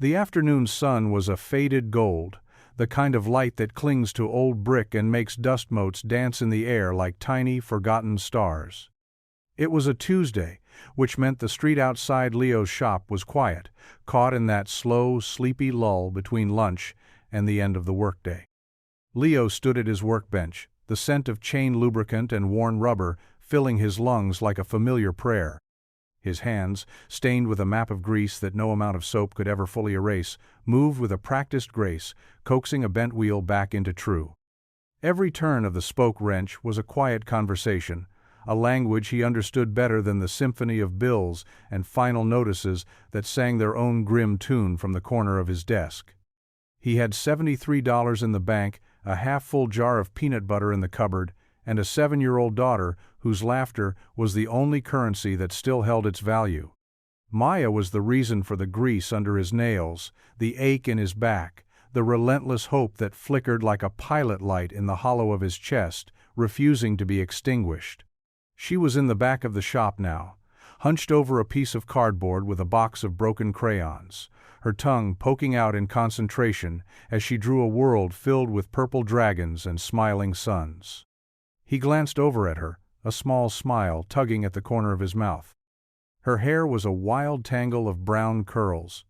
The afternoon sun was a faded gold, the kind of light that clings to old brick and makes dust motes dance in the air like tiny, forgotten stars. It was a Tuesday, which meant the street outside Leo's shop was quiet, caught in that slow, sleepy lull between lunch and the end of the workday. Leo stood at his workbench, the scent of chain lubricant and worn rubber filling his lungs like a familiar prayer. His hands, stained with a map of grease that no amount of soap could ever fully erase, moved with a practiced grace, coaxing a bent wheel back into true. Every turn of the spoke wrench was a quiet conversation, a language he understood better than the symphony of bills and final notices that sang their own grim tune from the corner of his desk. He had $73 in the bank, a half-full jar of peanut butter in the cupboard, and a 7-year-old daughter whose laughter was the only currency that still held its value. Maya was the reason for the grease under his nails, the ache in his back, the relentless hope that flickered like a pilot light in the hollow of his chest, refusing to be extinguished. She was in the back of the shop now, hunched over a piece of cardboard with a box of broken crayons, her tongue poking out in concentration as she drew a world filled with purple dragons and smiling suns. He glanced over at her, a small smile tugging at the corner of his mouth. Her hair was a wild tangle of brown curls,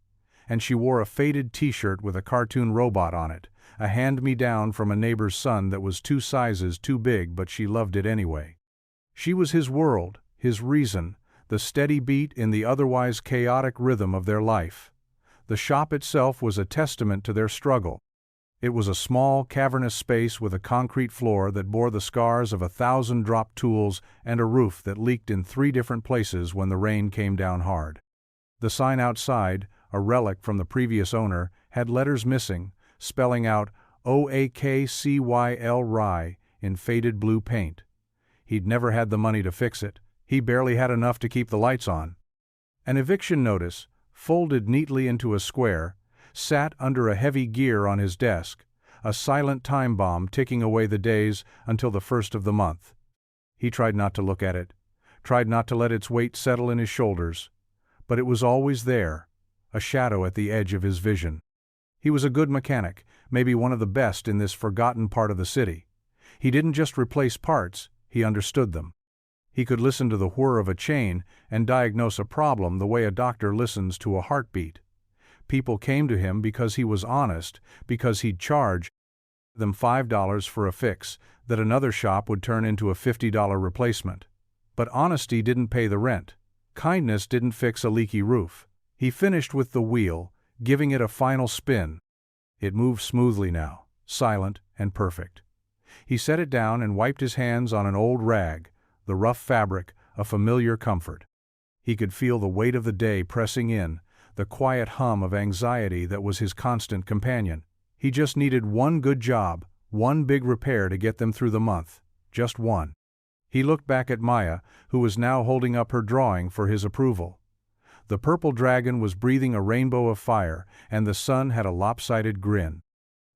and she wore a faded t-shirt with a cartoon robot on it, a hand-me-down from a neighbor's son that was 2 sizes too big, but she loved it anyway. She was his world, his reason, the steady beat in the otherwise chaotic rhythm of their life. The shop itself was a testament to their struggle. It was a small, cavernous space with a concrete floor that bore the scars of 1,000 dropped tools and a roof that leaked in 3 different places when the rain came down hard. The sign outside, a relic from the previous owner, had letters missing, spelling out OAKCYL Rye in faded blue paint. He'd never had the money to fix it. He barely had enough to keep the lights on. An eviction notice, folded neatly into a square, sat under a heavy gear on his desk, a silent time bomb ticking away the days until the first of the month. He tried not to look at it, tried not to let its weight settle in his shoulders, but it was always there, a shadow at the edge of his vision. He was a good mechanic, maybe one of the best in this forgotten part of the city. He didn't just replace parts, he understood them. He could listen to the whir of a chain and diagnose a problem the way a doctor listens to a heartbeat. People came to him because he was honest, because he'd charge them $5 for a fix that another shop would turn into a $50 replacement. But honesty didn't pay the rent. Kindness didn't fix a leaky roof. He finished with the wheel, giving it a final spin. It moved smoothly now, silent and perfect. He set it down and wiped his hands on an old rag, the rough fabric, a familiar comfort. He could feel the weight of the day pressing in, the quiet hum of anxiety that was his constant companion. He just needed one good job, one big repair to get them through the month. Just one. He looked back at Maya, who was now holding up her drawing for his approval. The purple dragon was breathing a rainbow of fire, and the sun had a lopsided grin.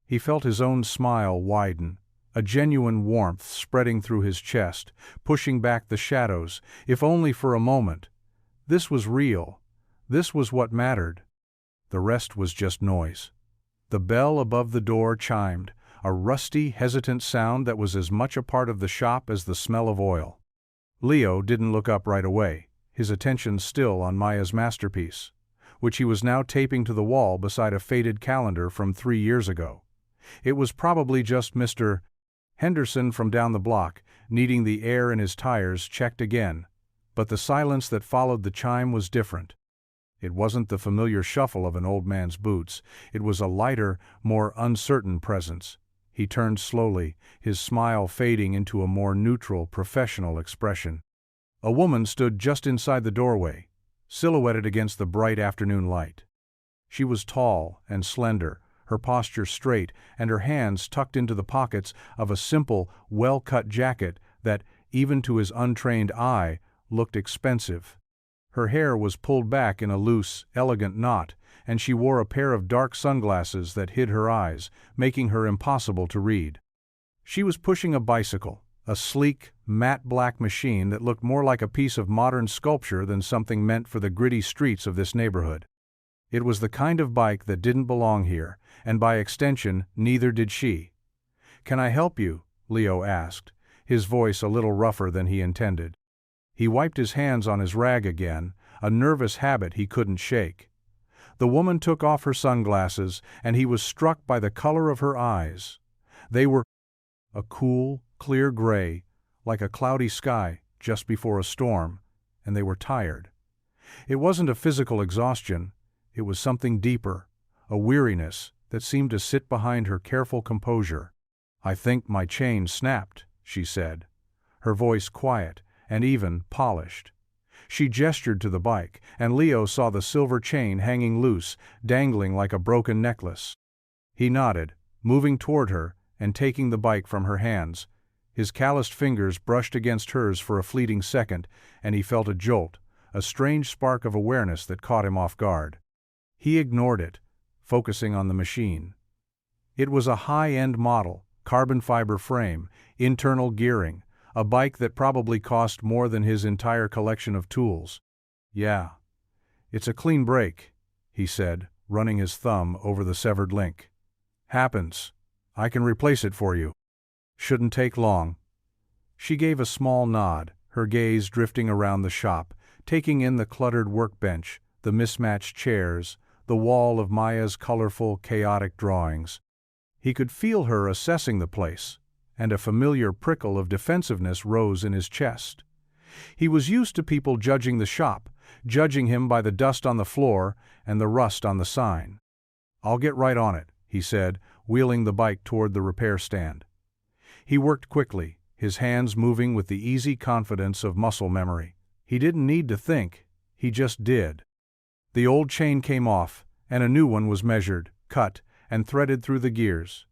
He felt his own smile widen, a genuine warmth spreading through his chest, pushing back the shadows, if only for a moment. This was real. This was what mattered. The rest was just noise. The bell above the door chimed, a rusty, hesitant sound that was as much a part of the shop as the smell of oil. Leo didn't look up right away, his attention still on Maya's masterpiece, which he was now taping to the wall beside a faded calendar from 3 years ago. It was probably just Mr. Henderson from down the block, needing the air in his tires checked again, but the silence that followed the chime was different. It wasn't the familiar shuffle of an old man's boots. It was a lighter, more uncertain presence. He turned slowly, his smile fading into a more neutral, professional expression. A woman stood just inside the doorway, silhouetted against the bright afternoon light. She was tall and slender, her posture straight, and her hands tucked into the pockets of a simple, well-cut jacket that, even to his untrained eye, looked expensive. Her hair was pulled back in a loose, elegant knot, and she wore a pair of dark sunglasses that hid her eyes, making her impossible to read. She was pushing a bicycle, a sleek, matte black machine that looked more like a piece of modern sculpture than something meant for the gritty streets of this neighborhood. It was the kind of bike that didn't belong here, and by extension, neither did she. "Can I help you?" Leo asked, his voice a little rougher than he intended. He wiped his hands on his rag again, a nervous habit he couldn't shake. The woman took off her sunglasses, and he was struck by the color of her eyes. They were a cool, clear gray, like a cloudy sky just before a storm, and they were tired. It wasn't a physical exhaustion, it was something deeper, a weariness that seemed to sit behind her careful composure. "I think my chain snapped," she said, her voice quiet and even polished. She gestured to the bike, and Leo saw the silver chain hanging loose, dangling like a broken necklace. He nodded, moving toward her and taking the bike from her hands. His calloused fingers brushed against hers for a fleeting second, and he felt a jolt, a strange spark of awareness that caught him off guard. He ignored it, focusing on the machine. It was a high-end model, carbon fiber frame, internal gearing, a bike that probably cost more than his entire collection of tools. "Yeah. It's a clean break," he said, running his thumb over the severed link. "Happens. I can replace it for you. Shouldn't take long." She gave a small nod, her gaze drifting around the shop, taking in the cluttered workbench, the mismatched chairs, the wall of Maya's colorful, chaotic drawings. He could feel her assessing the place, and a familiar prickle of defensiveness rose in his chest. He was used to people judging the shop, judging him by the dust on the floor and the rust on the sign. "I'll get right on it," he said, wheeling the bike toward the repair stand. He worked quickly, his hands moving with the easy confidence of muscle memory. He didn't need to think, he just did. The old chain came off, and a new one was measured, cut, and threaded through the gears.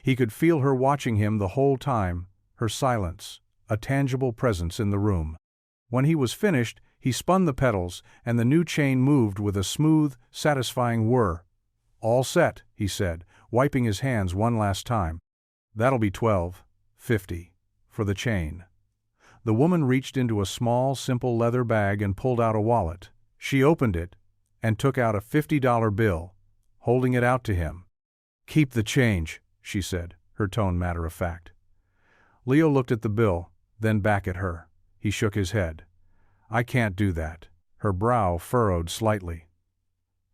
He could feel her watching him the whole time, her silence, a tangible presence in the room. When he was finished, he spun the pedals, and the new chain moved with a smooth, satisfying whir. "All set," he said, wiping his hands one last time. "That'll be $12.50 for the chain." The woman reached into a small, simple leather bag and pulled out a wallet. She opened it and took out a $50 bill, holding it out to him. "Keep the change," she said, her tone matter-of-fact. Leo looked at the bill, then back at her. He shook his head. "I can't do that." Her brow furrowed slightly.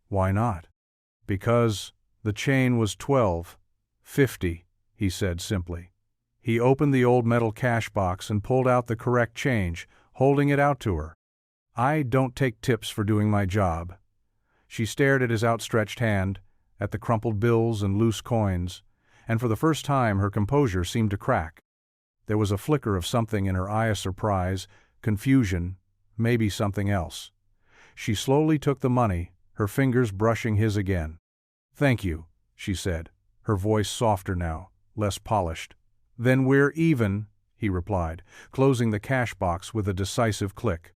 "Why not?" "Because the chain was $12.50, he said simply. He opened the old metal cash box and pulled out the correct change, holding it out to her. "I don't take tips for doing my job." She stared at his outstretched hand, at the crumpled bills and loose coins, and for the first time her composure seemed to crack. There was a flicker of something in her eye, of surprise, confusion, maybe something else. She slowly took the money, her fingers brushing his again. "Thank you," she said, her voice softer now, less polished. "Then we're even," he replied, closing the cash box with a decisive click.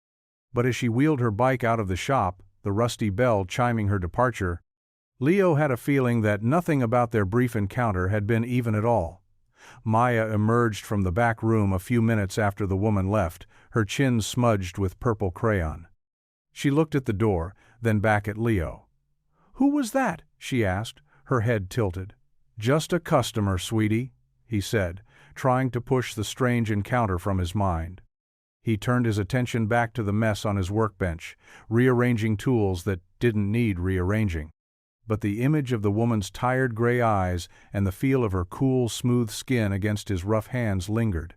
But as she wheeled her bike out of the shop, the rusty bell chiming her departure, Leo had a feeling that nothing about their brief encounter had been even at all. Maya emerged from the back room a few minutes after the woman left, her chin smudged with purple crayon. She looked at the door, then back at Leo. "Who was that?" she asked, her head tilted. "Just a customer, sweetie," he said, trying to push the strange encounter from his mind. He turned his attention back to the mess on his workbench, rearranging tools that didn't need rearranging. But the image of the woman's tired gray eyes and the feel of her cool, smooth skin against his rough hands lingered.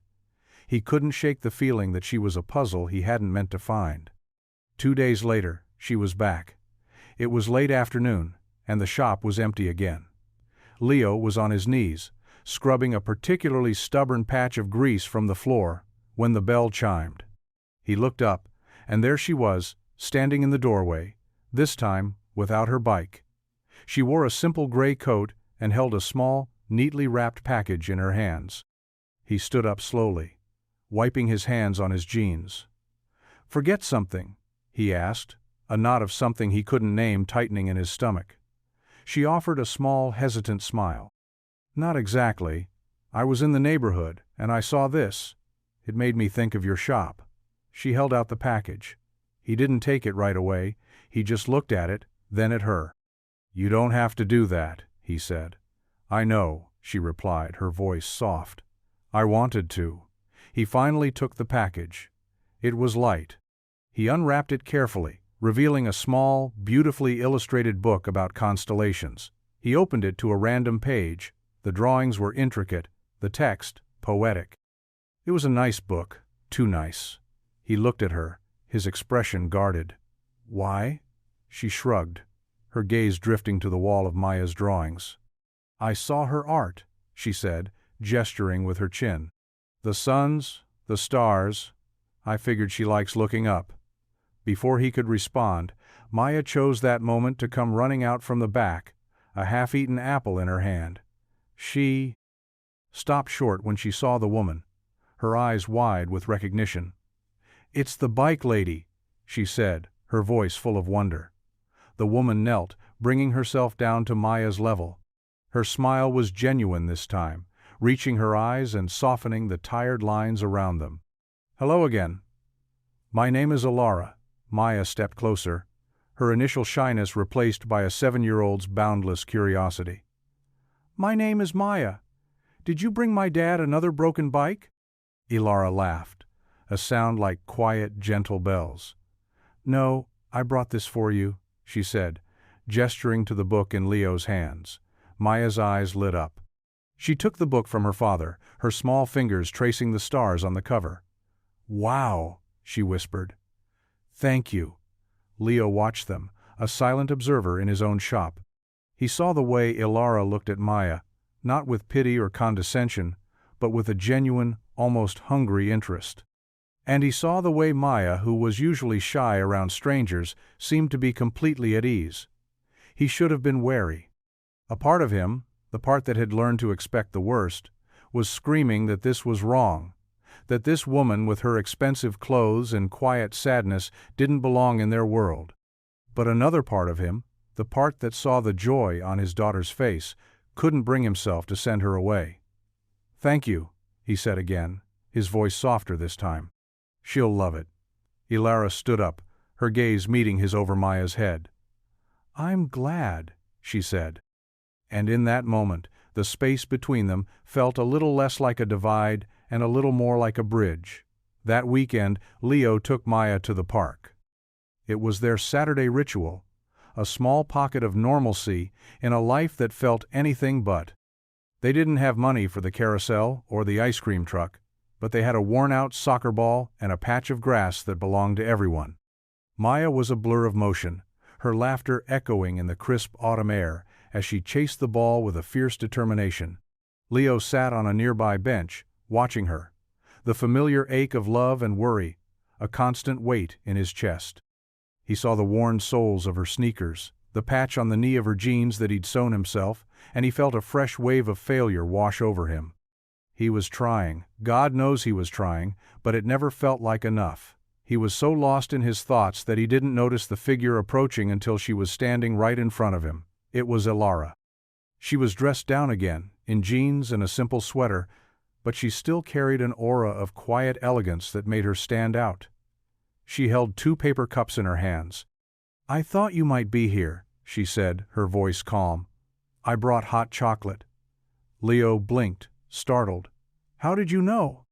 He couldn't shake the feeling that she was a puzzle he hadn't meant to find. 2 days later, she was back. It was late afternoon, and the shop was empty again. Leo was on his knees, scrubbing a particularly stubborn patch of grease from the floor, when the bell chimed. He looked up, and there she was, standing in the doorway, this time without her bike. She wore a simple gray coat and held a small, neatly wrapped package in her hands. He stood up slowly, wiping his hands on his jeans. "Forget something?" he asked, a knot of something he couldn't name tightening in his stomach. She offered a small, hesitant smile. "Not exactly. I was in the neighborhood, and I saw this. It made me think of your shop." She held out the package. He didn't take it right away, he just looked at it, then at her. "You don't have to do that," he said. "I know," she replied, her voice soft. "I wanted to." He finally took the package. It was light. He unwrapped it carefully, revealing a small, beautifully illustrated book about constellations. He opened it to a random page. The drawings were intricate, the text poetic. It was a nice book, too nice. He looked at her, his expression guarded. "Why?" She shrugged, her gaze drifting to the wall of Maya's drawings. "I saw her art," she said, gesturing with her chin. "The suns, the stars. I figured she likes looking up." Before he could respond, Maya chose that moment to come running out from the back, a half-eaten apple in her hand. She stopped short when she saw the woman, her eyes wide with recognition. "It's the bike lady," she said, her voice full of wonder. The woman knelt, bringing herself down to Maya's level. Her smile was genuine this time, reaching her eyes and softening the tired lines around them. "Hello again. My name is Alara." Maya stepped closer, her initial shyness replaced by a 7-year-old's boundless curiosity. "My name is Maya. Did you bring my dad another broken bike?" Alara laughed, a sound like quiet, gentle bells. "No, I brought this for you," she said, gesturing to the book in Leo's hands. Maya's eyes lit up. She took the book from her father, her small fingers tracing the stars on the cover. "Wow," she whispered. "Thank you." Leo watched them, a silent observer in his own shop. He saw the way Alara looked at Maya, not with pity or condescension, but with a genuine, almost hungry interest. And he saw the way Maya, who was usually shy around strangers, seemed to be completely at ease. He should have been wary. A part of him, the part that had learned to expect the worst, was screaming that this was wrong, that this woman with her expensive clothes and quiet sadness didn't belong in their world. But another part of him, the part that saw the joy on his daughter's face, couldn't bring himself to send her away. "Thank you," he said again, his voice softer this time. "She'll love it." Alara stood up, her gaze meeting his over Maya's head. "I'm glad," she said. And in that moment, the space between them felt a little less like a divide and a little more like a bridge. That weekend, Leo took Maya to the park. It was their Saturday ritual, a small pocket of normalcy in a life that felt anything but. They didn't have money for the carousel or the ice cream truck, but they had a worn-out soccer ball and a patch of grass that belonged to everyone. Maya was a blur of motion, her laughter echoing in the crisp autumn air as she chased the ball with a fierce determination. Leo sat on a nearby bench, watching her, the familiar ache of love and worry, a constant weight in his chest. He saw the worn soles of her sneakers, the patch on the knee of her jeans that he'd sewn himself, and he felt a fresh wave of failure wash over him. He was trying, God knows he was trying, but it never felt like enough. He was so lost in his thoughts that he didn't notice the figure approaching until she was standing right in front of him. It was Alara. She was dressed down again, in jeans and a simple sweater, but she still carried an aura of quiet elegance that made her stand out. She held 2 paper cups in her hands. "I thought you might be here," she said, her voice calm. "I brought hot chocolate." Leo blinked, startled. "How did you know?"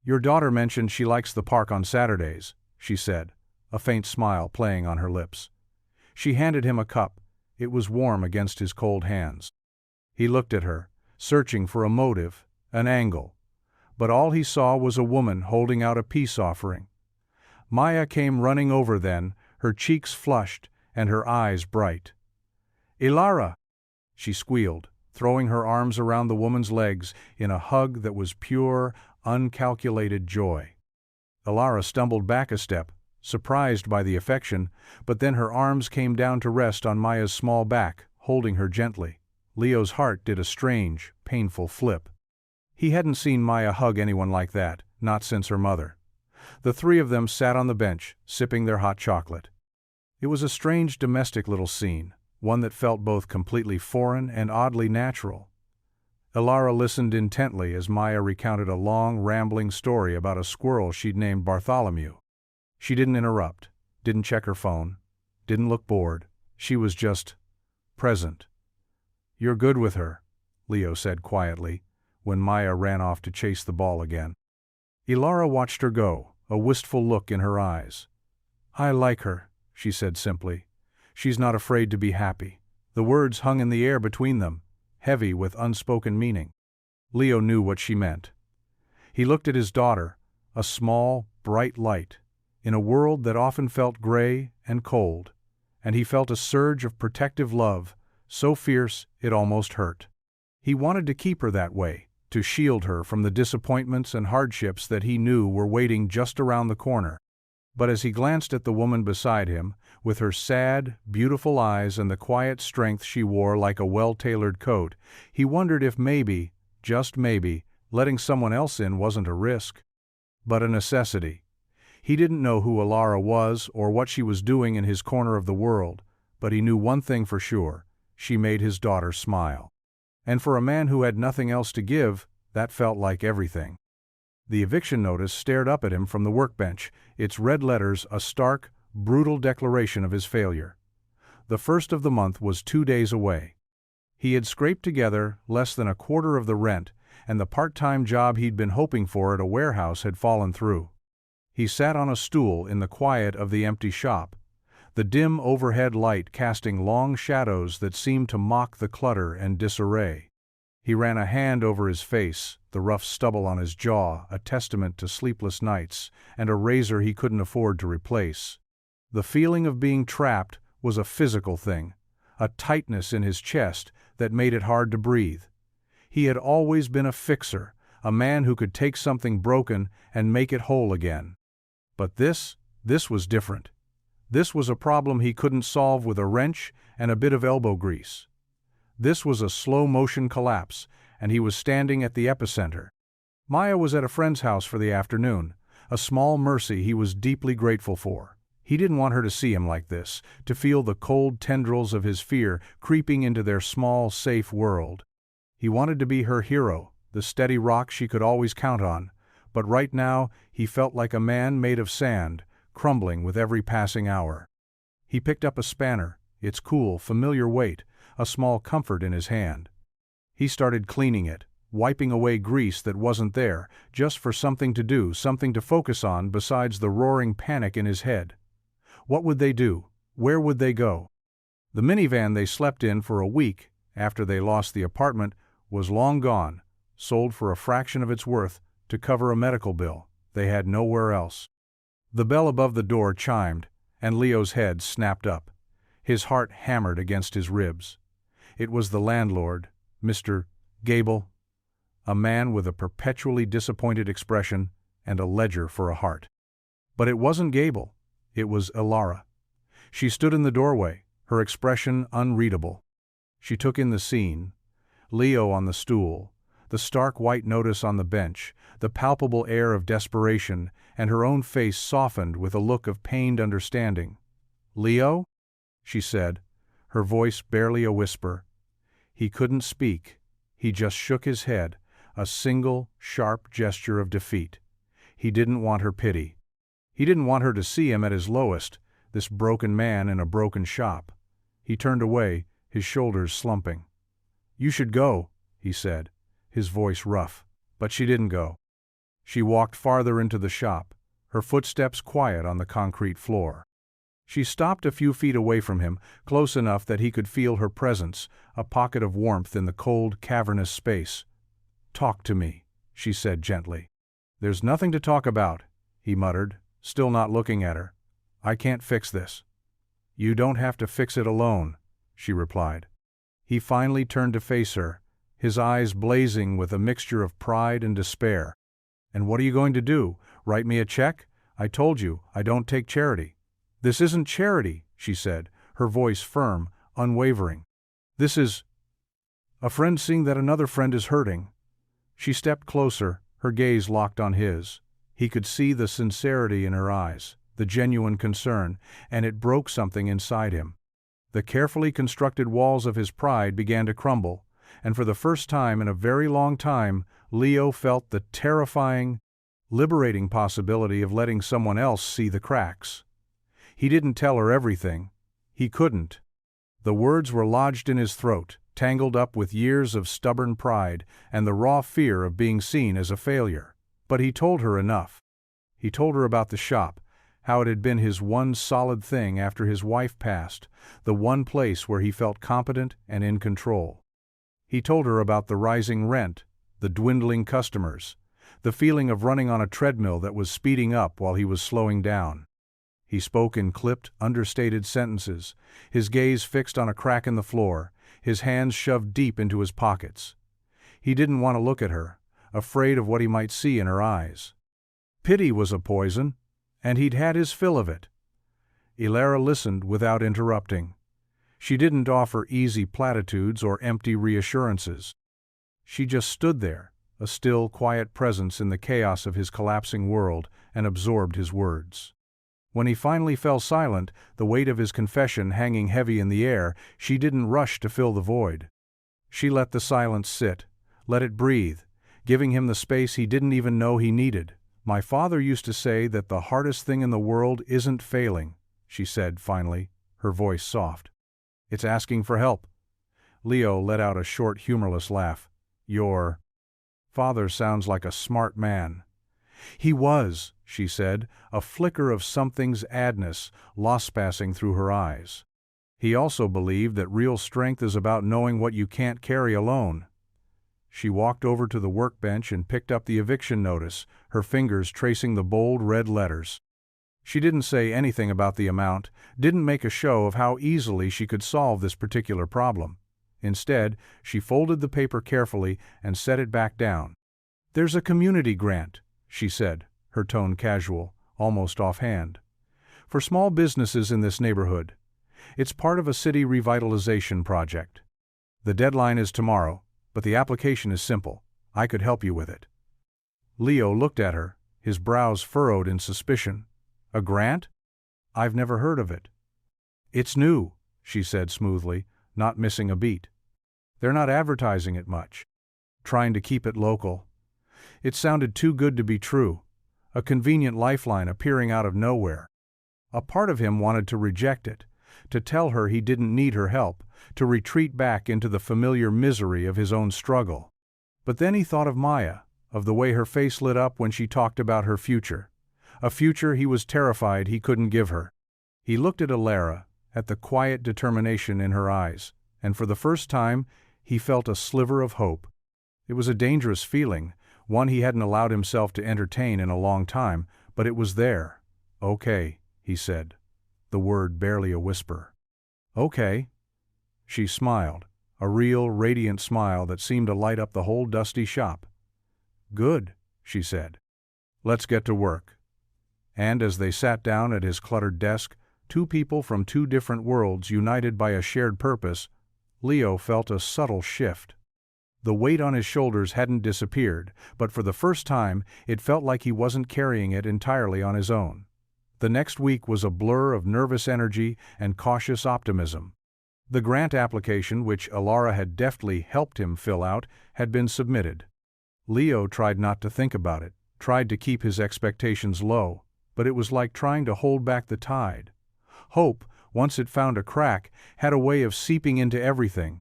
"Your daughter mentioned she likes the park on Saturdays," she said, a faint smile playing on her lips. She handed him a cup. It was warm against his cold hands. He looked at her, searching for a motive, an angle. But all he saw was a woman holding out a peace offering. Maya came running over then, her cheeks flushed and her eyes bright. "Alara!" she squealed, throwing her arms around the woman's legs in a hug that was pure, uncalculated joy. Alara stumbled back a step, surprised by the affection, but then her arms came down to rest on Maya's small back, holding her gently. Leo's heart did a strange, painful flip. He hadn't seen Maya hug anyone like that, not since her mother. The 3 of them sat on the bench, sipping their hot chocolate. It was a strange domestic little scene, one that felt both completely foreign and oddly natural. Alara listened intently as Maya recounted a long, rambling story about a squirrel she'd named Bartholomew. She didn't interrupt, didn't check her phone, didn't look bored. She was just present. "You're good with her," Leo said quietly, when Maya ran off to chase the ball again. Ilara watched her go, a wistful look in her eyes. "I like her," she said simply. "She's not afraid to be happy." The words hung in the air between them, heavy with unspoken meaning. Leo knew what she meant. He looked at his daughter, a small, bright light, in a world that often felt gray and cold, and he felt a surge of protective love, so fierce it almost hurt. He wanted to keep her that way, to shield her from the disappointments and hardships that he knew were waiting just around the corner. But as he glanced at the woman beside him, with her sad, beautiful eyes and the quiet strength she wore like a well-tailored coat, he wondered if maybe, just maybe, letting someone else in wasn't a risk, but a necessity. He didn't know who Ilara was or what she was doing in his corner of the world, but he knew one thing for sure: she made his daughter smile. And for a man who had nothing else to give, that felt like everything. The eviction notice stared up at him from the workbench, its red letters a stark, brutal declaration of his failure. The first of the month was 2 days away. He had scraped together less than a quarter of the rent, and the part-time job he'd been hoping for at a warehouse had fallen through. He sat on a stool in the quiet of the empty shop, the dim overhead light casting long shadows that seemed to mock the clutter and disarray. He ran a hand over his face, the rough stubble on his jaw a testament to sleepless nights, and a razor he couldn't afford to replace. The feeling of being trapped was a physical thing, a tightness in his chest that made it hard to breathe. He had always been a fixer, a man who could take something broken and make it whole again. But this was different. This was a problem he couldn't solve with a wrench and a bit of elbow grease. This was a slow-motion collapse, and he was standing at the epicenter. Maya was at a friend's house for the afternoon, a small mercy he was deeply grateful for. He didn't want her to see him like this, to feel the cold tendrils of his fear creeping into their small, safe world. He wanted to be her hero, the steady rock she could always count on, but right now he felt like a man made of sand, crumbling with every passing hour. He picked up a spanner, its cool, familiar weight, a small comfort in his hand. He started cleaning it, wiping away grease that wasn't there, just for something to do, something to focus on besides the roaring panic in his head. What would they do? Where would they go? The minivan they slept in for a week, after they lost the apartment, was long gone, sold for a fraction of its worth to cover a medical bill. They had nowhere else. The bell above the door chimed, and Leo's head snapped up. His heart hammered against his ribs. It was the landlord, Mr. Gable, a man with a perpetually disappointed expression and a ledger for a heart. But it wasn't Gable. It was Ilara. She stood in the doorway, her expression unreadable. She took in the scene: Leo on the stool, the stark white notice on the bench, the palpable air of desperation, and her own face softened with a look of pained understanding. "Leo?" she said, her voice barely a whisper. He couldn't speak. He just shook his head, a single, sharp gesture of defeat. He didn't want her pity. He didn't want her to see him at his lowest, this broken man in a broken shop. He turned away, his shoulders slumping. "You should go," he said, his voice rough. But she didn't go. She walked farther into the shop, her footsteps quiet on the concrete floor. She stopped a few feet away from him, close enough that he could feel her presence, a pocket of warmth in the cold, cavernous space. "Talk to me," she said gently. "There's nothing to talk about," he muttered, still not looking at her. "I can't fix this." "You don't have to fix it alone," she replied. He finally turned to face her, his eyes blazing with a mixture of pride and despair. "And what are you going to do? Write me a check? I told you, I don't take charity." "This isn't charity," she said, her voice firm, unwavering. "This is a friend seeing that another friend is hurting." She stepped closer, her gaze locked on his. He could see the sincerity in her eyes, the genuine concern, and it broke something inside him. The carefully constructed walls of his pride began to crumble, and for the first time in a very long time, Leo felt the terrifying, liberating possibility of letting someone else see the cracks. He didn't tell her everything. He couldn't. The words were lodged in his throat, tangled up with years of stubborn pride and the raw fear of being seen as a failure. But he told her enough. He told her about the shop, how it had been his one solid thing after his wife passed, the one place where he felt competent and in control. He told her about the rising rent, the dwindling customers, the feeling of running on a treadmill that was speeding up while he was slowing down. He spoke in clipped, understated sentences, his gaze fixed on a crack in the floor, his hands shoved deep into his pockets. He didn't want to look at her, afraid of what he might see in her eyes. Pity was a poison, and he'd had his fill of it. Elara listened without interrupting. She didn't offer easy platitudes or empty reassurances. She just stood there, a still, quiet presence in the chaos of his collapsing world, and absorbed his words. When he finally fell silent, the weight of his confession hanging heavy in the air, she didn't rush to fill the void. She let the silence sit, let it breathe, giving him the space he didn't even know he needed. "My father used to say that the hardest thing in the world isn't failing," she said finally, her voice soft. "It's asking for help." Leo let out a short, humorless laugh. "Your father sounds like a smart man." "He was," she said, a flicker of something's adness lost passing through her eyes. "He also believed that real strength is about knowing what you can't carry alone." She walked over to the workbench and picked up the eviction notice, her fingers tracing the bold red letters. She didn't say anything about the amount, didn't make a show of how easily she could solve this particular problem. Instead, she folded the paper carefully and set it back down. "There's a community grant," she said, her tone casual, almost offhand, "for small businesses in this neighborhood. It's part of a city revitalization project. The deadline is tomorrow, but the application is simple. I could help you with it." Leo looked at her, his brows furrowed in suspicion. "A grant? I've never heard of it." "It's new," she said smoothly, not missing a beat. "They're not advertising it much. Trying to keep it local." It sounded too good to be true, a convenient lifeline appearing out of nowhere. A part of him wanted to reject it, to tell her he didn't need her help, to retreat back into the familiar misery of his own struggle. But then he thought of Maya, of the way her face lit up when she talked about her future, a future he was terrified he couldn't give her. He looked at Elara, at the quiet determination in her eyes, and for the first time he felt a sliver of hope. It was a dangerous feeling, one he hadn't allowed himself to entertain in a long time, but it was there. "Okay," he said, the word barely a whisper. "Okay." She smiled, a real, radiant smile that seemed to light up the whole dusty shop. "Good," she said. "Let's get to work." And as they sat down at his cluttered desk, two people from two different worlds united by a shared purpose, Leo felt a subtle shift. The weight on his shoulders hadn't disappeared, but for the first time it felt like he wasn't carrying it entirely on his own. The next week was a blur of nervous energy and cautious optimism. The grant application, which Elara had deftly helped him fill out, had been submitted. Leo tried not to think about it, tried to keep his expectations low, but it was like trying to hold back the tide. Hope, once it found a crack, had a way of seeping into everything.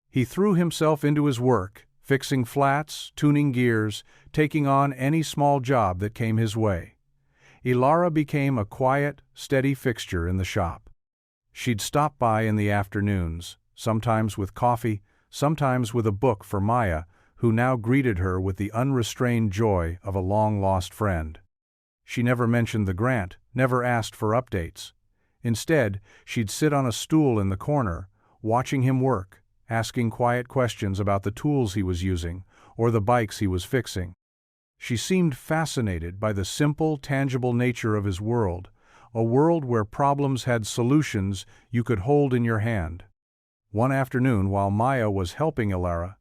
He threw himself into his work, fixing flats, tuning gears, taking on any small job that came his way. Elara became a quiet, steady fixture in the shop. She'd stop by in the afternoons, sometimes with coffee, sometimes with a book for Maya, who now greeted her with the unrestrained joy of a long-lost friend. She never mentioned the grant, never asked for updates. Instead, she'd sit on a stool in the corner, watching him work, asking quiet questions about the tools he was using or the bikes he was fixing. She seemed fascinated by the simple, tangible nature of his world, a world where problems had solutions you could hold in your hand. One afternoon, while Maya was helping Elara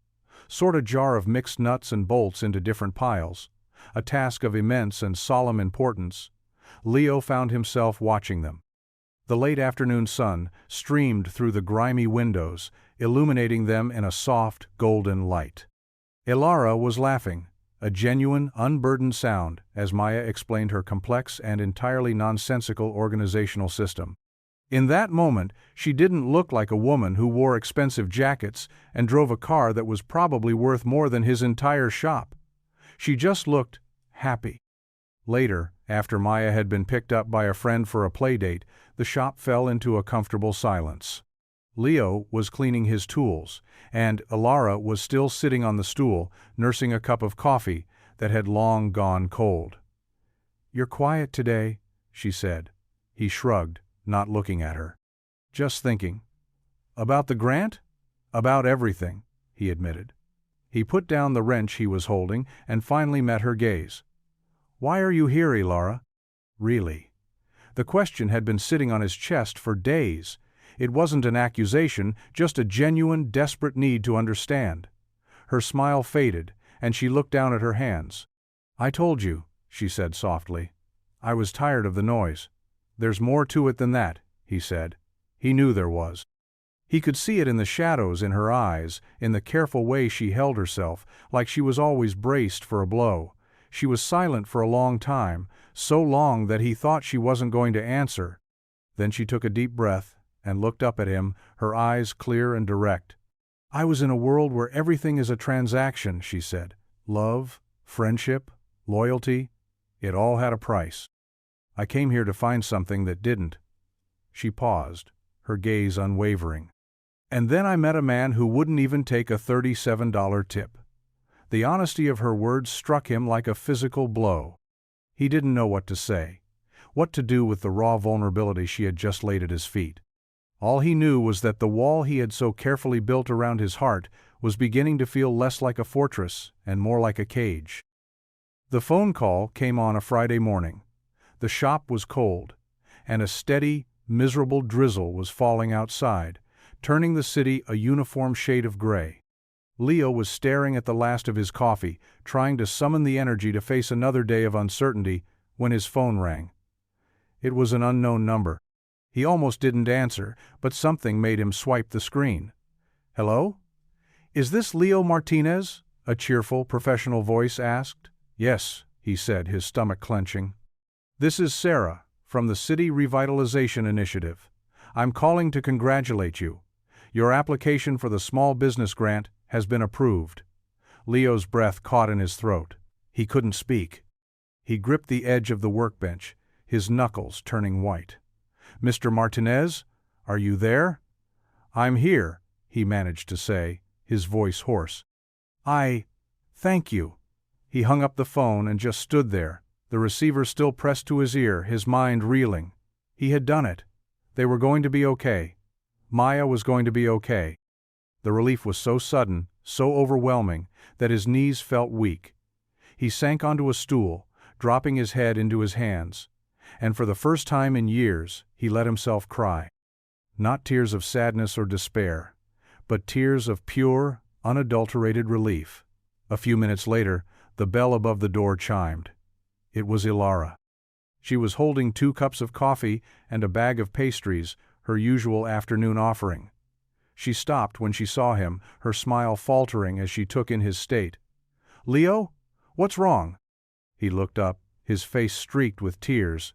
sort a jar of mixed nuts and bolts into different piles, a task of immense and solemn importance, Leo found himself watching them. The late afternoon sun streamed through the grimy windows, illuminating them in a soft, golden light. Elara was laughing, a genuine, unburdened sound, as Maya explained her complex and entirely nonsensical organizational system. In that moment, she didn't look like a woman who wore expensive jackets and drove a car that was probably worth more than his entire shop. She just looked happy. Later, after Maya had been picked up by a friend for a playdate, the shop fell into a comfortable silence. Leo was cleaning his tools, and Ilara was still sitting on the stool, nursing a cup of coffee that had long gone cold. "You're quiet today," she said. He shrugged, not looking at her. "Just thinking." "About the grant?" "About everything," he admitted. He put down the wrench he was holding and finally met her gaze. "Why are you here, Ilara?" Really? The question had been sitting on his chest for days. It wasn't an accusation, just a genuine, desperate need to understand. Her smile faded, and she looked down at her hands. "I told you," she said softly. "I was tired of the noise." "There's more to it than that," he said. He knew there was. He could see it in the shadows in her eyes, in the careful way she held herself, like she was always braced for a blow. She was silent for a long time, so long that he thought she wasn't going to answer. Then she took a deep breath and looked up at him, her eyes clear and direct. "I was in a world where everything is a transaction," she said. "Love, friendship, loyalty, it all had a price. I came here to find something that didn't." She paused, her gaze unwavering. "And then I met a man who wouldn't even take a $37 tip." The honesty of her words struck him like a physical blow. He didn't know what to say, what to do with the raw vulnerability she had just laid at his feet. All he knew was that the wall he had so carefully built around his heart was beginning to feel less like a fortress and more like a cage. The phone call came on a Friday morning. The shop was cold, and a steady, miserable drizzle was falling outside, turning the city a uniform shade of gray. Leo was staring at the last of his coffee, trying to summon the energy to face another day of uncertainty, when his phone rang. It was an unknown number. He almost didn't answer, but something made him swipe the screen. "Hello? Is this Leo Martinez?" a cheerful, professional voice asked. "Yes," he said, his stomach clenching. "This is Sarah, from the City Revitalization Initiative. I'm calling to congratulate you. Your application for the small business grant has been approved." Leo's breath caught in his throat. He couldn't speak. He gripped the edge of the workbench, his knuckles turning white. "Mr. Martinez, are you there?" "I'm here," he managed to say, his voice hoarse. Thank you." He hung up the phone and just stood there, the receiver still pressed to his ear, his mind reeling. He had done it. They were going to be okay. Maya was going to be okay. The relief was so sudden, so overwhelming, that his knees felt weak. He sank onto a stool, dropping his head into his hands, and for the first time in years, he let himself cry. Not tears of sadness or despair, but tears of pure, unadulterated relief. A few minutes later, the bell above the door chimed. It was Ilara. She was holding 2 cups of coffee and a bag of pastries, her usual afternoon offering. She stopped when she saw him, her smile faltering as she took in his state. "Leo? What's wrong?" He looked up, his face streaked with tears.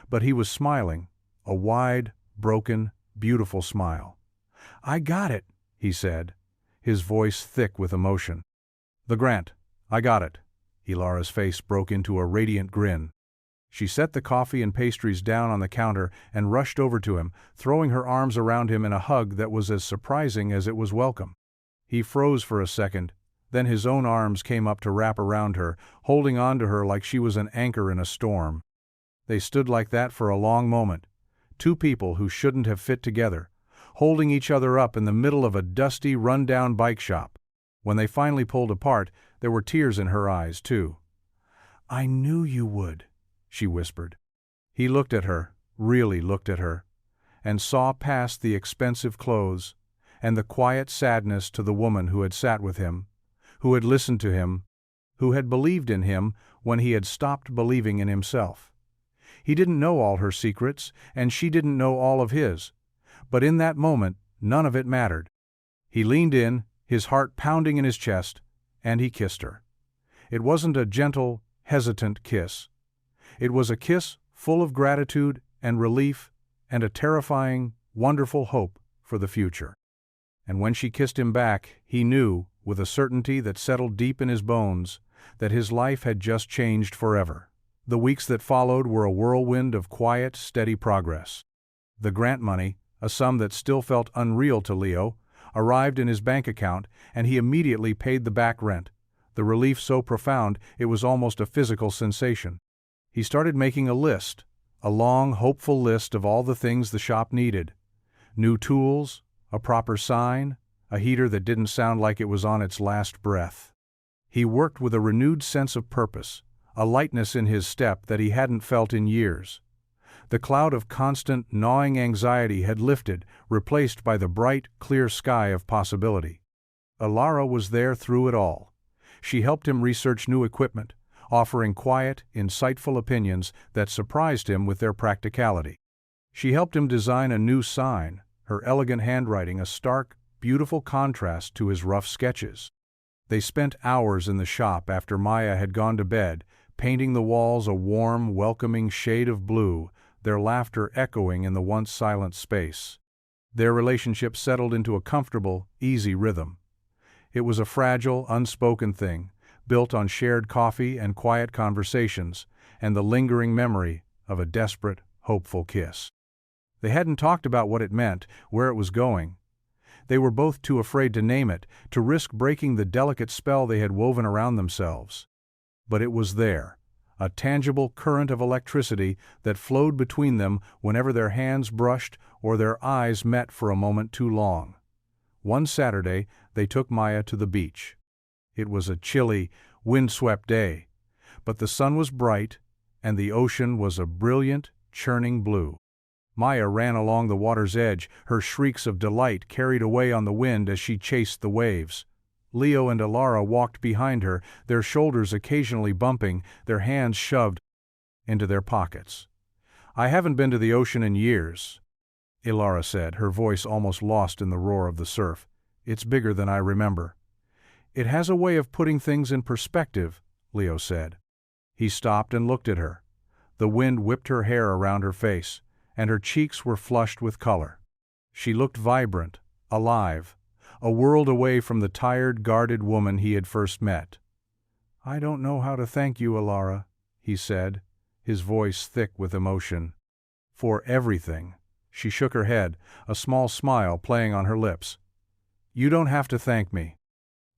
But he was smiling, a wide, broken, beautiful smile. "I got it," he said, his voice thick with emotion. "The grant. I got it." Ilara's face broke into a radiant grin. She set the coffee and pastries down on the counter and rushed over to him, throwing her arms around him in a hug that was as surprising as it was welcome. He froze for a second, then his own arms came up to wrap around her, holding on to her like she was an anchor in a storm. They stood like that for a long moment, 2 people who shouldn't have fit together, holding each other up in the middle of a dusty, run-down bike shop. When they finally pulled apart, there were tears in her eyes, too. "I knew you would," she whispered. He looked at her, really looked at her, and saw past the expensive clothes and the quiet sadness to the woman who had sat with him, who had listened to him, who had believed in him when he had stopped believing in himself. He didn't know all her secrets, and she didn't know all of his, but in that moment, none of it mattered. He leaned in, his heart pounding in his chest, and he kissed her. It wasn't a gentle, hesitant kiss. It was a kiss full of gratitude and relief and a terrifying, wonderful hope for the future. And when she kissed him back, he knew, with a certainty that settled deep in his bones, that his life had just changed forever. The weeks that followed were a whirlwind of quiet, steady progress. The grant money, a sum that still felt unreal to Leo, arrived in his bank account, and he immediately paid the back rent, the relief so profound it was almost a physical sensation. He started making a list, a long, hopeful list of all the things the shop needed. New tools, a proper sign, a heater that didn't sound like it was on its last breath. He worked with a renewed sense of purpose, a lightness in his step that he hadn't felt in years. The cloud of constant, gnawing anxiety had lifted, replaced by the bright, clear sky of possibility. Ilara was there through it all. She helped him research new equipment, offering quiet, insightful opinions that surprised him with their practicality. She helped him design a new sign, her elegant handwriting a stark, beautiful contrast to his rough sketches. They spent hours in the shop after Maya had gone to bed, painting the walls a warm, welcoming shade of blue, their laughter echoing in the once silent space. Their relationship settled into a comfortable, easy rhythm. It was a fragile, unspoken thing, built on shared coffee and quiet conversations, and the lingering memory of a desperate, hopeful kiss. They hadn't talked about what it meant, where it was going. They were both too afraid to name it, to risk breaking the delicate spell they had woven around themselves. But it was there, a tangible current of electricity that flowed between them whenever their hands brushed or their eyes met for a moment too long. One Saturday, they took Maya to the beach. It was a chilly, windswept day, but the sun was bright, and the ocean was a brilliant, churning blue. Maya ran along the water's edge, her shrieks of delight carried away on the wind as she chased the waves. Leo and Ilara walked behind her, their shoulders occasionally bumping, their hands shoved into their pockets. "I haven't been to the ocean in years," Ilara said, her voice almost lost in the roar of the surf. "It's bigger than I remember." "It has a way of putting things in perspective," Leo said. He stopped and looked at her. The wind whipped her hair around her face, and her cheeks were flushed with color. She looked vibrant, alive, a world away from the tired, guarded woman he had first met. "I don't know how to thank you, Ilara," he said, his voice thick with emotion. "For everything." She shook her head, a small smile playing on her lips. "You don't have to thank me.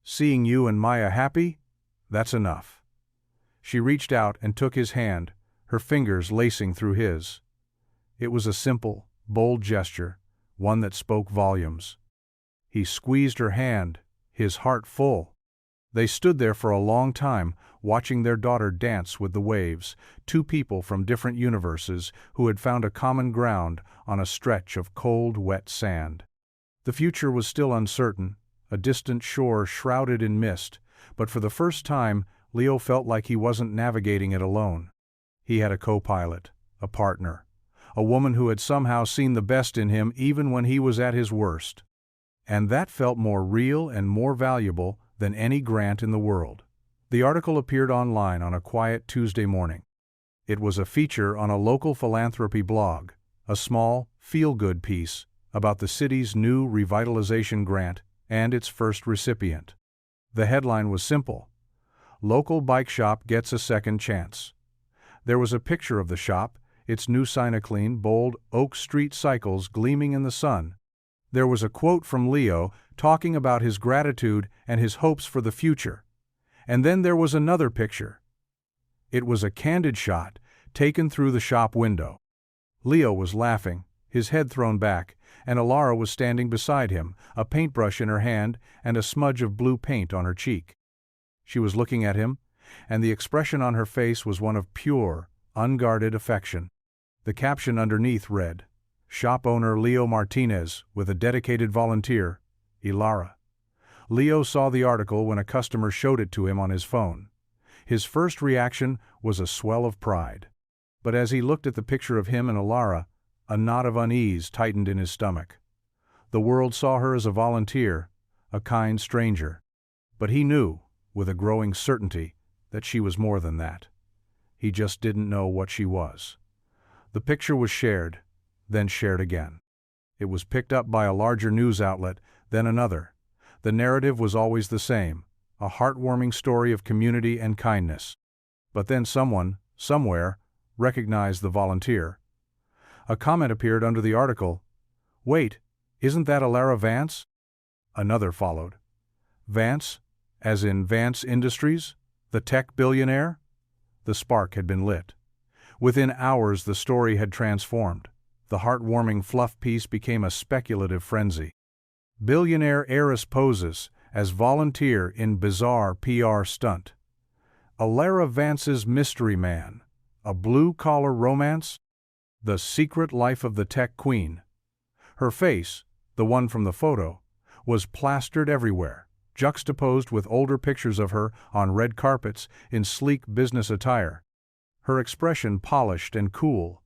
Seeing you and Maya happy, that's enough." She reached out and took his hand, her fingers lacing through his. It was a simple, bold gesture, one that spoke volumes. He squeezed her hand, his heart full. They stood there for a long time, watching their daughter dance with the waves, two people from different universes who had found a common ground on a stretch of cold, wet sand. The future was still uncertain, a distant shore shrouded in mist, but for the first time, Leo felt like he wasn't navigating it alone. He had a co-pilot, a partner, a woman who had somehow seen the best in him even when he was at his worst. And that felt more real and more valuable than any grant in the world. The article appeared online on a quiet Tuesday morning. It was a feature on a local philanthropy blog, a small, feel-good piece about the city's new revitalization grant and its first recipient. The headline was simple: "Local bike shop gets a second chance." There was a picture of the shop, its new clean, bold Oak Street cycles gleaming in the sun. There was a quote from Leo talking about his gratitude and his hopes for the future. And then there was another picture. It was a candid shot, taken through the shop window. Leo was laughing, his head thrown back, and Ilara was standing beside him, a paintbrush in her hand and a smudge of blue paint on her cheek. She was looking at him, and the expression on her face was one of pure, unguarded affection. The caption underneath read, "Shop owner Leo Martinez with a dedicated volunteer, Ilara." Leo saw the article when a customer showed it to him on his phone. His first reaction was a swell of pride. But as he looked at the picture of him and Ilara, a knot of unease tightened in his stomach. The world saw her as a volunteer, a kind stranger. But he knew, with a growing certainty, that she was more than that. He just didn't know what she was. The picture was shared. then shared again. It was picked up by a larger news outlet, then another. The narrative was always the same, a heartwarming story of community and kindness. But then someone, somewhere, recognized the volunteer. A comment appeared under the article. "Wait, isn't that Alara Vance?" Another followed. "Vance? As in Vance Industries? The tech billionaire?" The spark had been lit. Within hours the story had transformed. The heartwarming fluff piece became a speculative frenzy. Billionaire heiress poses as volunteer in bizarre PR stunt. Alara Vance's mystery man. A blue-collar romance? The secret life of the tech queen. Her face, the one from the photo, was plastered everywhere, juxtaposed with older pictures of her on red carpets in sleek business attire. Her expression polished and cool.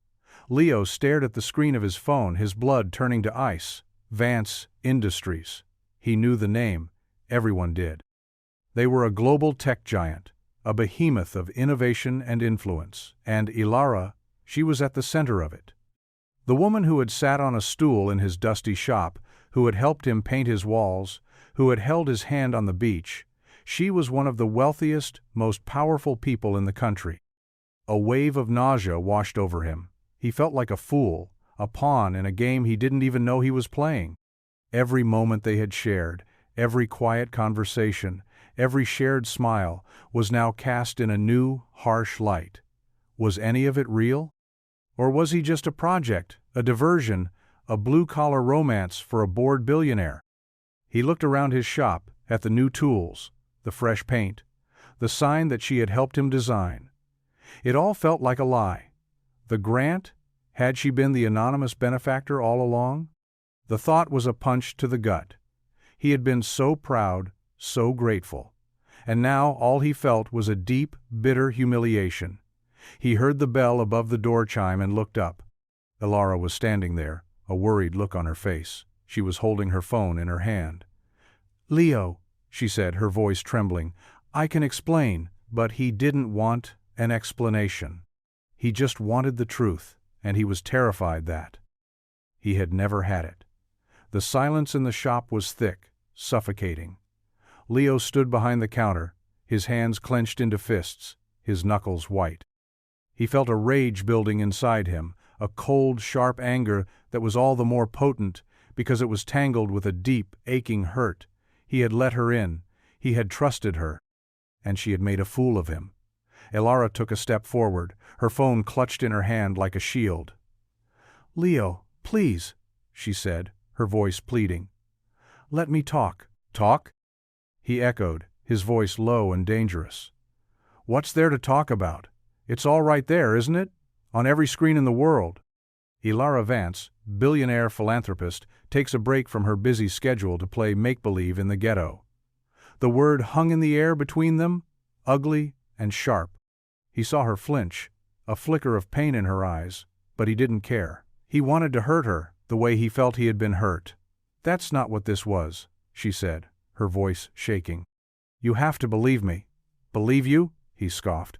Leo stared at the screen of his phone, his blood turning to ice. Vance Industries. He knew the name. Everyone did. They were a global tech giant, a behemoth of innovation and influence, and Alara, she was at the center of it. The woman who had sat on a stool in his dusty shop, who had helped him paint his walls, who had held his hand on the beach, she was one of the wealthiest, most powerful people in the country. A wave of nausea washed over him. He felt like a fool, a pawn in a game he didn't even know he was playing. Every moment they had shared, every quiet conversation, every shared smile, was now cast in a new, harsh light. Was any of it real? Or was he just a project, a diversion, a blue-collar romance for a bored billionaire? He looked around his shop, at the new tools, the fresh paint, the sign that she had helped him design. It all felt like a lie. The grant? Had she been the anonymous benefactor all along? The thought was a punch to the gut. He had been so proud, so grateful. And now all he felt was a deep, bitter humiliation. He heard the bell above the door chime and looked up. Alara was standing there, a worried look on her face. She was holding her phone in her hand. "Leo," she said, her voice trembling, "I can explain." But he didn't want an explanation. He just wanted the truth, and he was terrified that he had never had it. The silence in the shop was thick, suffocating. Leo stood behind the counter, his hands clenched into fists, his knuckles white. He felt a rage building inside him, a cold, sharp anger that was all the more potent because it was tangled with a deep, aching hurt. He had let her in, he had trusted her, and she had made a fool of him. Alara took a step forward, her phone clutched in her hand like a shield. "Leo, please," she said, her voice pleading. "Let me talk." "Talk?" he echoed, his voice low and dangerous. "What's there to talk about? It's all right there, isn't it? On every screen in the world." Alara Vance, billionaire philanthropist, takes a break from her busy schedule to play make-believe in the ghetto. The word hung in the air between them, ugly and sharp. He saw her flinch, a flicker of pain in her eyes, but he didn't care. He wanted to hurt her the way he felt he had been hurt. "That's not what this was," she said, her voice shaking. "You have to believe me." "Believe you?" he scoffed.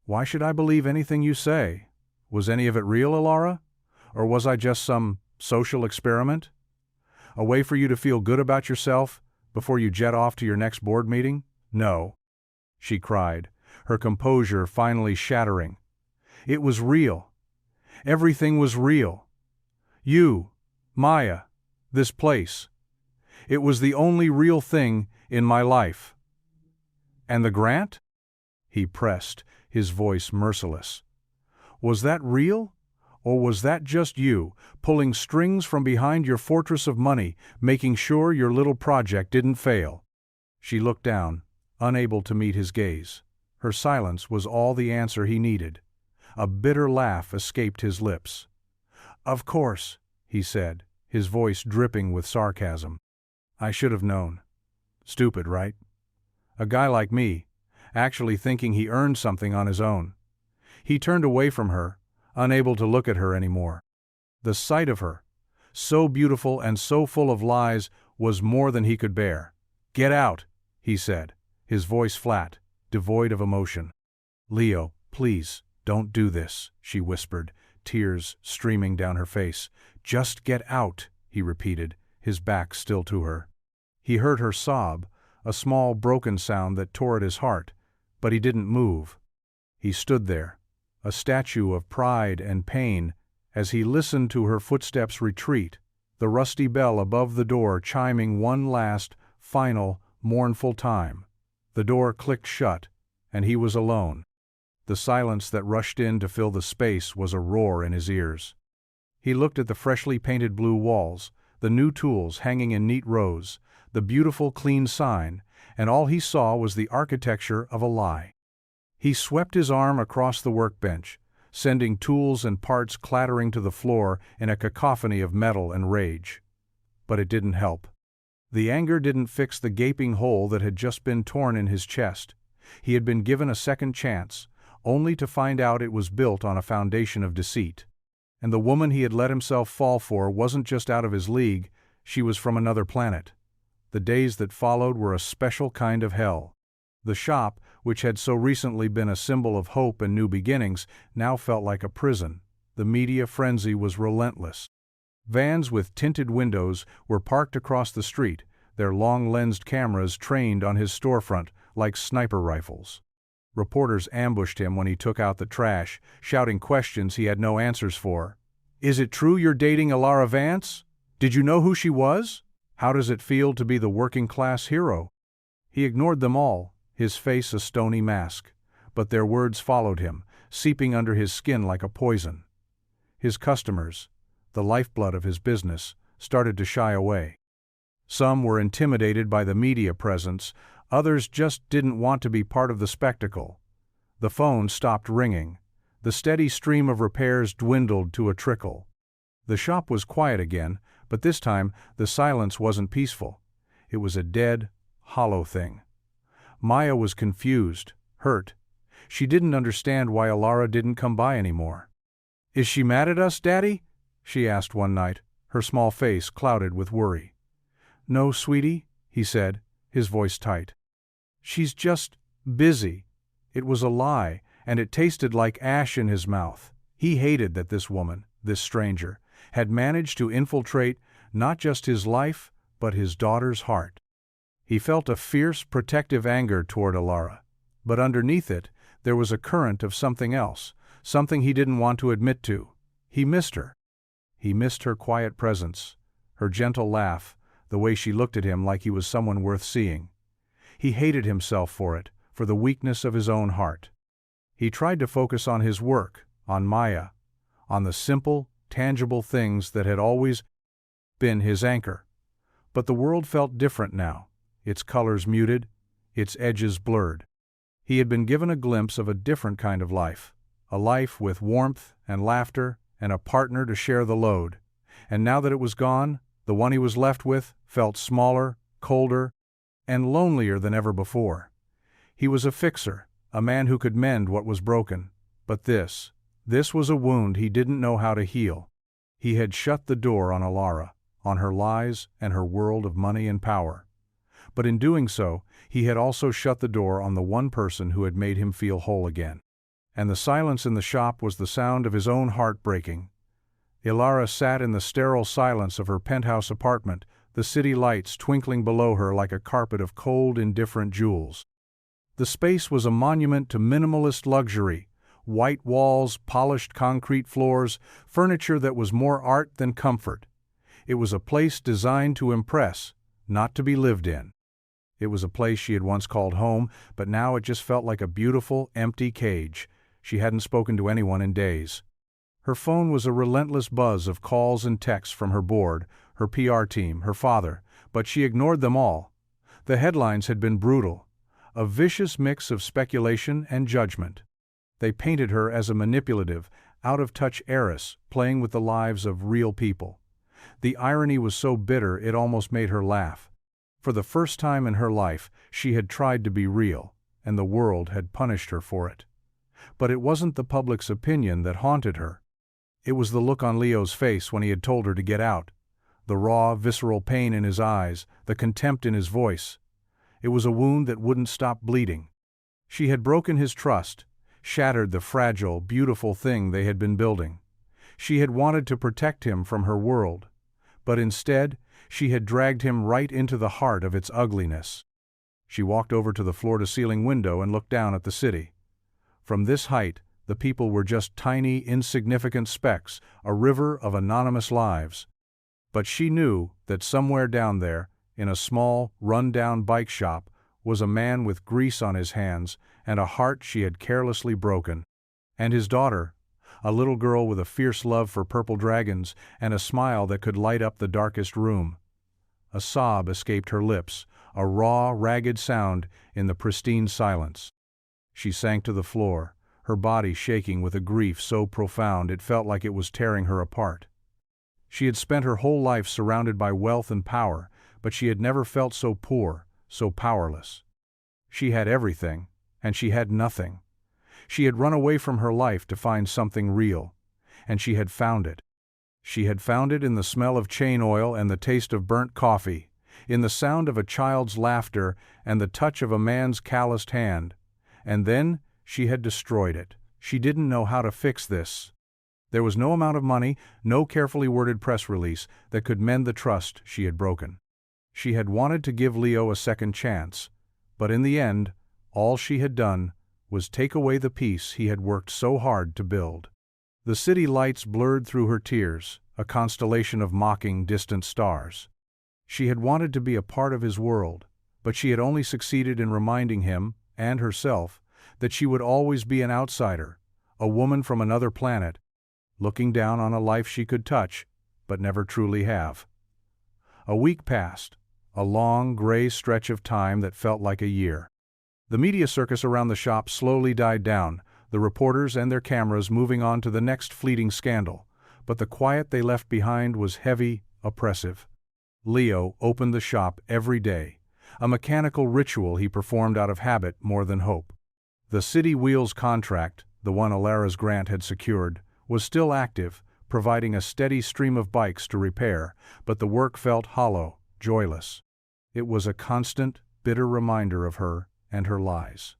"Why should I believe anything you say? Was any of it real, Alara? Or was I just some social experiment? A way for you to feel good about yourself before you jet off to your next board meeting?" "No," she cried, her composure finally shattering. "It was real. Everything was real. You, Maya, this place. It was the only real thing in my life." "And the grant?" he pressed, his voice merciless. "Was that real? Or was that just you, pulling strings from behind your fortress of money, making sure your little project didn't fail?" She looked down, unable to meet his gaze. Her silence was all the answer he needed. A bitter laugh escaped his lips. "Of course," he said, his voice dripping with sarcasm. "I should have known. Stupid, right? A guy like me, actually thinking he earned something on his own." He turned away from her, unable to look at her anymore. The sight of her, so beautiful and so full of lies, was more than he could bear. "Get out," he said, his voice flat, devoid of emotion. "Leo, please, don't do this," she whispered, tears streaming down her face. "Just get out," he repeated, his back still to her. He heard her sob, a small broken sound that tore at his heart, but he didn't move. He stood there, a statue of pride and pain, as he listened to her footsteps retreat, the rusty bell above the door chiming one last, final, mournful time. The door clicked shut, and he was alone. The silence that rushed in to fill the space was a roar in his ears. He looked at the freshly painted blue walls, the new tools hanging in neat rows, the beautiful clean sign, and all he saw was the architecture of a lie. He swept his arm across the workbench, sending tools and parts clattering to the floor in a cacophony of metal and rage. But it didn't help. The anger didn't fix the gaping hole that had just been torn in his chest. He had been given a second chance, only to find out it was built on a foundation of deceit. And the woman he had let himself fall for wasn't just out of his league, she was from another planet. The days that followed were a special kind of hell. The shop, which had so recently been a symbol of hope and new beginnings, now felt like a prison. The media frenzy was relentless. Vans with tinted windows were parked across the street, their long-lensed cameras trained on his storefront like sniper rifles. Reporters ambushed him when he took out the trash, shouting questions he had no answers for. "Is it true you're dating Alara Vance? Did you know who she was? How does it feel to be the working-class hero?" He ignored them all, his face a stony mask, but their words followed him, seeping under his skin like a poison. His customers, the lifeblood of his business, started to shy away. Some were intimidated by the media presence, others just didn't want to be part of the spectacle. The phone stopped ringing. The steady stream of repairs dwindled to a trickle. The shop was quiet again, but this time the silence wasn't peaceful. It was a dead, hollow thing. Maya was confused, hurt. She didn't understand why Alara didn't come by anymore. "Is she mad at us, Daddy?" she asked one night, her small face clouded with worry. "No, sweetie," he said, his voice tight. "She's just busy." It was a lie, and it tasted like ash in his mouth. He hated that this woman, this stranger, had managed to infiltrate not just his life, but his daughter's heart. He felt a fierce, protective anger toward Alara, but underneath it, there was a current of something else, something he didn't want to admit to. He missed her. He missed her quiet presence, her gentle laugh, the way she looked at him like he was someone worth seeing. He hated himself for it, for the weakness of his own heart. He tried to focus on his work, on Maya, on the simple, tangible things that had always been his anchor. But the world felt different now, its colors muted, its edges blurred. He had been given a glimpse of a different kind of life, a life with warmth and laughter and a partner to share the load. And now that it was gone, the one he was left with felt smaller, colder, and lonelier than ever before. He was a fixer, a man who could mend what was broken. But this was a wound he didn't know how to heal. He had shut the door on Alara, on her lies and her world of money and power. But in doing so, he had also shut the door on the one person who had made him feel whole again. And the silence in the shop was the sound of his own heart breaking. Alara sat in the sterile silence of her penthouse apartment, the city lights twinkling below her like a carpet of cold, indifferent jewels. The space was a monument to minimalist luxury, white walls, polished concrete floors, furniture that was more art than comfort. It was a place designed to impress, not to be lived in. It was a place she had once called home, but now it just felt like a beautiful, empty cage. She hadn't spoken to anyone in days. Her phone was a relentless buzz of calls and texts from her board, her PR team, her father, but she ignored them all. The headlines had been brutal, a vicious mix of speculation and judgment. They painted her as a manipulative, out-of-touch heiress, playing with the lives of real people. The irony was so bitter it almost made her laugh. For the first time in her life, she had tried to be real, and the world had punished her for it. But it wasn't the public's opinion that haunted her. It was the look on Leo's face when he had told her to get out, the raw, visceral pain in his eyes, the contempt in his voice. It was a wound that wouldn't stop bleeding. She had broken his trust, shattered the fragile, beautiful thing they had been building. She had wanted to protect him from her world, but instead, she had dragged him right into the heart of its ugliness. She walked over to the floor-to-ceiling window and looked down at the city. From this height, the people were just tiny, insignificant specks, a river of anonymous lives. But she knew that somewhere down there, in a small, run-down bike shop, was a man with grease on his hands and a heart she had carelessly broken. And his daughter, a little girl with a fierce love for purple dragons and a smile that could light up the darkest room. A sob escaped her lips, a raw, ragged sound in the pristine silence. She sank to the floor, her body shaking with a grief so profound it felt like it was tearing her apart. She had spent her whole life surrounded by wealth and power, but she had never felt so poor, so powerless. She had everything, and she had nothing. She had run away from her life to find something real, and she had found it. She had found it in the smell of chain oil and the taste of burnt coffee, in the sound of a child's laughter and the touch of a man's calloused hand. And then she had destroyed it. She didn't know how to fix this. There was no amount of money, no carefully worded press release that could mend the trust she had broken. She had wanted to give Leo a second chance, but in the end, all she had done was take away the peace he had worked so hard to build. The city lights blurred through her tears, a constellation of mocking, distant stars. She had wanted to be a part of his world, but she had only succeeded in reminding him, and herself, that she would always be an outsider, a woman from another planet, looking down on a life she could touch, but never truly have. A week passed, a long, gray stretch of time that felt like a year. The media circus around the shop slowly died down, the reporters and their cameras moving on to the next fleeting scandal, but the quiet they left behind was heavy, oppressive. Leo opened the shop every day, a mechanical ritual he performed out of habit more than hope. The City Wheels contract, the one Alara's grant had secured, was still active, providing a steady stream of bikes to repair, but the work felt hollow, joyless. It was a constant, bitter reminder of her and her lies.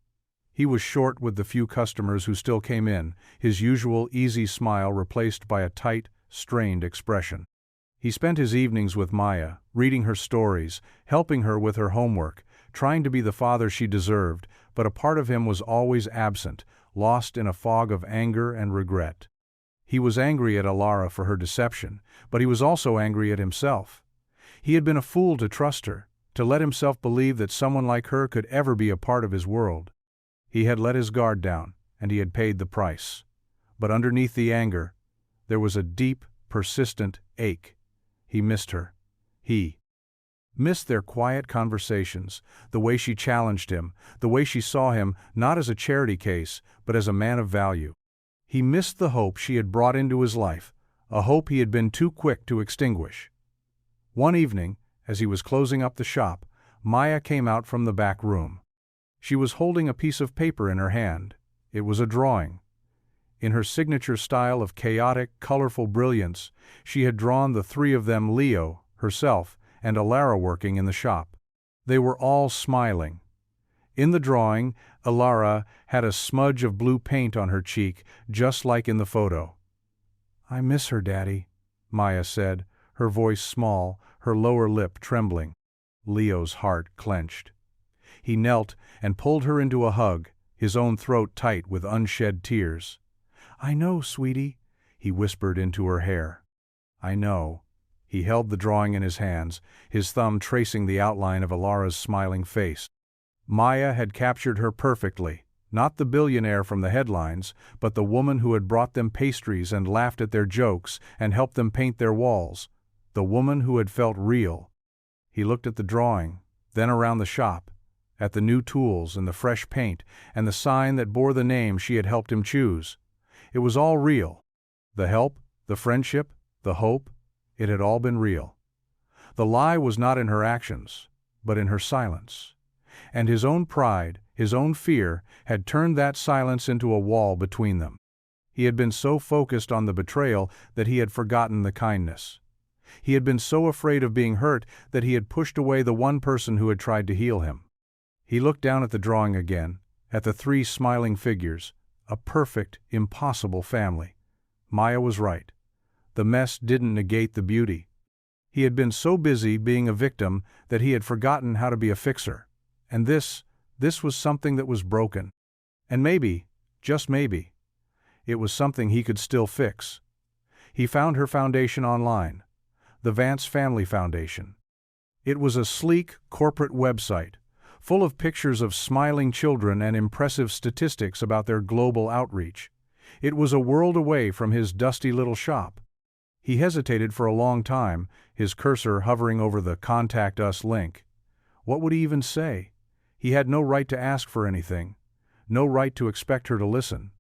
He was short with the few customers who still came in, his usual easy smile replaced by a tight, strained expression. He spent his evenings with Maya, reading her stories, helping her with her homework, trying to be the father she deserved, but a part of him was always absent, lost in a fog of anger and regret. He was angry at Alara for her deception, but he was also angry at himself. He had been a fool to trust her, to let himself believe that someone like her could ever be a part of his world. He had let his guard down, and he had paid the price. But underneath the anger, there was a deep, persistent ache. He missed her. He missed their quiet conversations, the way she challenged him, the way she saw him not as a charity case, but as a man of value. He missed the hope she had brought into his life, a hope he had been too quick to extinguish. One evening, as he was closing up the shop, Maya came out from the back room. She was holding a piece of paper in her hand. It was a drawing. In her signature style of chaotic, colorful brilliance, she had drawn the three of them, Leo, herself, and Alara working in the shop. They were all smiling. In the drawing, Alara had a smudge of blue paint on her cheek, just like in the photo. "I miss her, Daddy," Maya said, her voice small, her lower lip trembling. Leo's heart clenched. He knelt and pulled her into a hug, his own throat tight with unshed tears. "I know, sweetie," he whispered into her hair. "I know." He held the drawing in his hands, his thumb tracing the outline of Alara's smiling face. Maya had captured her perfectly, not the billionaire from the headlines, but the woman who had brought them pastries and laughed at their jokes and helped them paint their walls, the woman who had felt real. He looked at the drawing, then around the shop, at the new tools and the fresh paint and the sign that bore the name she had helped him choose. It was all real. The help, the friendship, the hope, it had all been real. The lie was not in her actions, but in her silence. And his own pride, his own fear, had turned that silence into a wall between them. He had been so focused on the betrayal that he had forgotten the kindness. He had been so afraid of being hurt that he had pushed away the one person who had tried to heal him. He looked down at the drawing again, at the three smiling figures, a perfect, impossible family. Maya was right. the mess didn't negate the beauty. He had been so busy being a victim that he had forgotten how to be a fixer. And this was something that was broken. And maybe, just maybe, it was something he could still fix. He found her foundation online, the Vance Family Foundation. It was a sleek, corporate website, full of pictures of smiling children and impressive statistics about their global outreach. It was a world away from his dusty little shop. He hesitated for a long time, his cursor hovering over the Contact Us link. What would he even say? He had no right to ask for anything, no right to expect her to listen.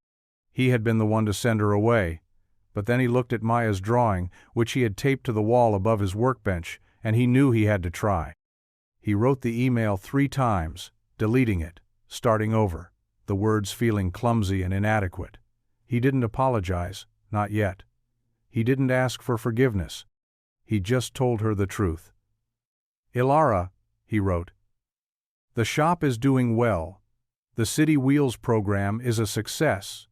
He had been the one to send her away, but then he looked at Maya's drawing, which he had taped to the wall above his workbench, and he knew he had to try. He wrote the email 3 times, deleting it, starting over, the words feeling clumsy and inadequate. He didn't apologize, not yet. He didn't ask for forgiveness. He just told her the truth. "Ilara," he wrote, "the shop is doing well. The City Wheels program is a success.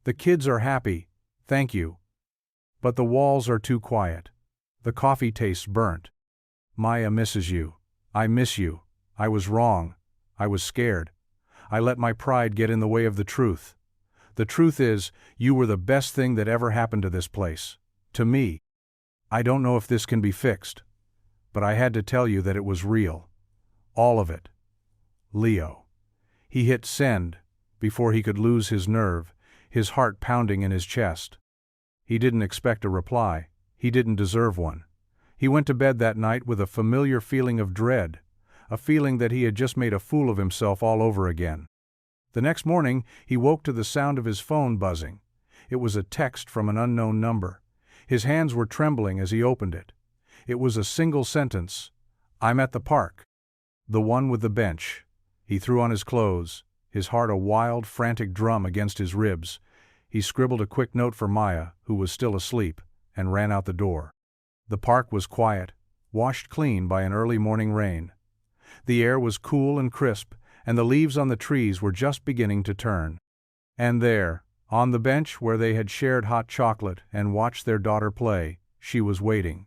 The kids are happy, thank you. But the walls are too quiet. The coffee tastes burnt. Maya misses you. I miss you. I was wrong. I was scared. I let my pride get in the way of the truth. The truth is, you were the best thing that ever happened to this place. To me. I don't know if this can be fixed. But I had to tell you that it was real. All of it. Leo." He hit send before he could lose his nerve, his heart pounding in his chest. He didn't expect a reply. He didn't deserve one. He went to bed that night with a familiar feeling of dread, a feeling that he had just made a fool of himself all over again. The next morning, he woke to the sound of his phone buzzing. It was a text from an unknown number. His hands were trembling as he opened it. It was a single sentence. "I'm at the park. The one with the bench." He threw on his clothes, his heart a wild, frantic drum against his ribs. He scribbled a quick note for Maya, who was still asleep, and ran out the door. The park was quiet, washed clean by an early morning rain. The air was cool and crisp, and the leaves on the trees were just beginning to turn. And there, on the bench where they had shared hot chocolate and watched their daughter play, she was waiting.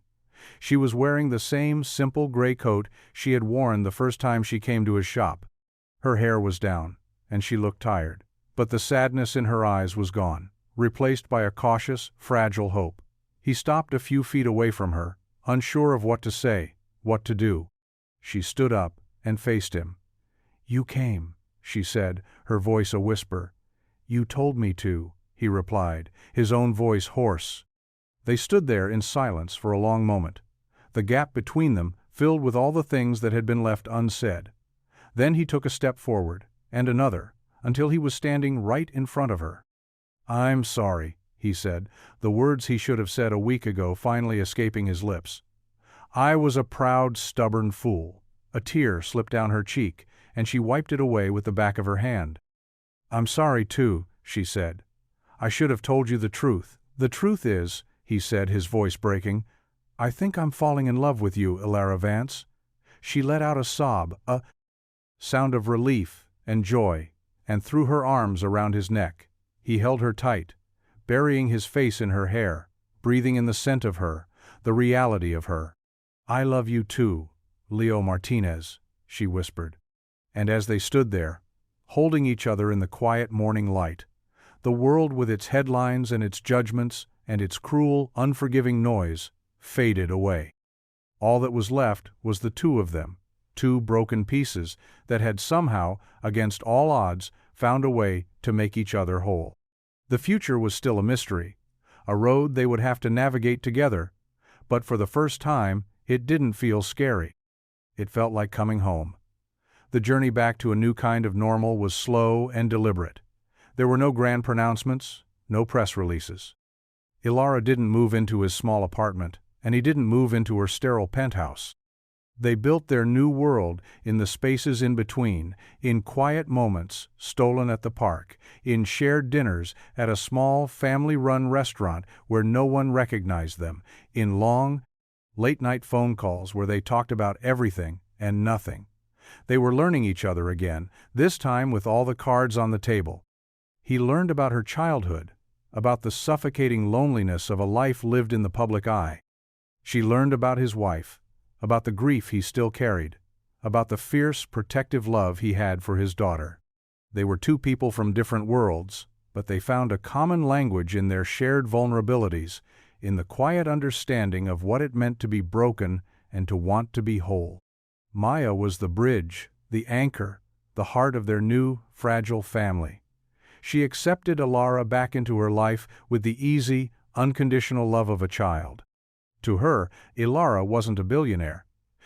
She was wearing the same simple gray coat she had worn the first time she came to his shop. Her hair was down, and she looked tired, but the sadness in her eyes was gone, replaced by a cautious, fragile hope. He stopped a few feet away from her, unsure of what to say, what to do. She stood up and faced him. "You came," she said, her voice a whisper. "You told me to," he replied, his own voice hoarse. They stood there in silence for a long moment, the gap between them filled with all the things that had been left unsaid. Then he took a step forward, and another, until he was standing right in front of her. "I'm sorry," he said, the words he should have said a week ago finally escaping his lips. "I was a proud, stubborn fool." A tear slipped down her cheek, and she wiped it away with the back of her hand. "I'm sorry too," she said. "I should have told you the truth. The truth is," he said, his voice breaking, "I think I'm falling in love with you, Ilara Vance." She let out a sob, a sound of relief and joy, and threw her arms around his neck. He held her tight, burying his face in her hair, breathing in the scent of her, the reality of her. "I love you too, Leo Martinez," she whispered. And as they stood there, holding each other in the quiet morning light, the world with its headlines and its judgments and its cruel, unforgiving noise faded away. All that was left was the two of them, two broken pieces that had somehow, against all odds, found a way to make each other whole. The future was still a mystery, a road they would have to navigate together, but for the first time, it didn't feel scary. It felt like coming home. The journey back to a new kind of normal was slow and deliberate. There were no grand pronouncements, no press releases. Ilara didn't move into his small apartment, and he didn't move into her sterile penthouse. They built their new world in the spaces in between, in quiet moments stolen at the park, in shared dinners at a small family-run restaurant where no one recognized them, in long, late-night phone calls where they talked about everything and nothing. They were learning each other again, this time with all the cards on the table. He learned about her childhood, about the suffocating loneliness of a life lived in the public eye. She learned about his wife, about the grief he still carried, about the fierce, protective love he had for his daughter. They were two people from different worlds, but they found a common language in their shared vulnerabilities, in the quiet understanding of what it meant to be broken and to want to be whole. Maya was the bridge, the anchor, the heart of their new, fragile family. She accepted Alara back into her life with the easy, unconditional love of a child. To her, Ilara wasn't a billionaire.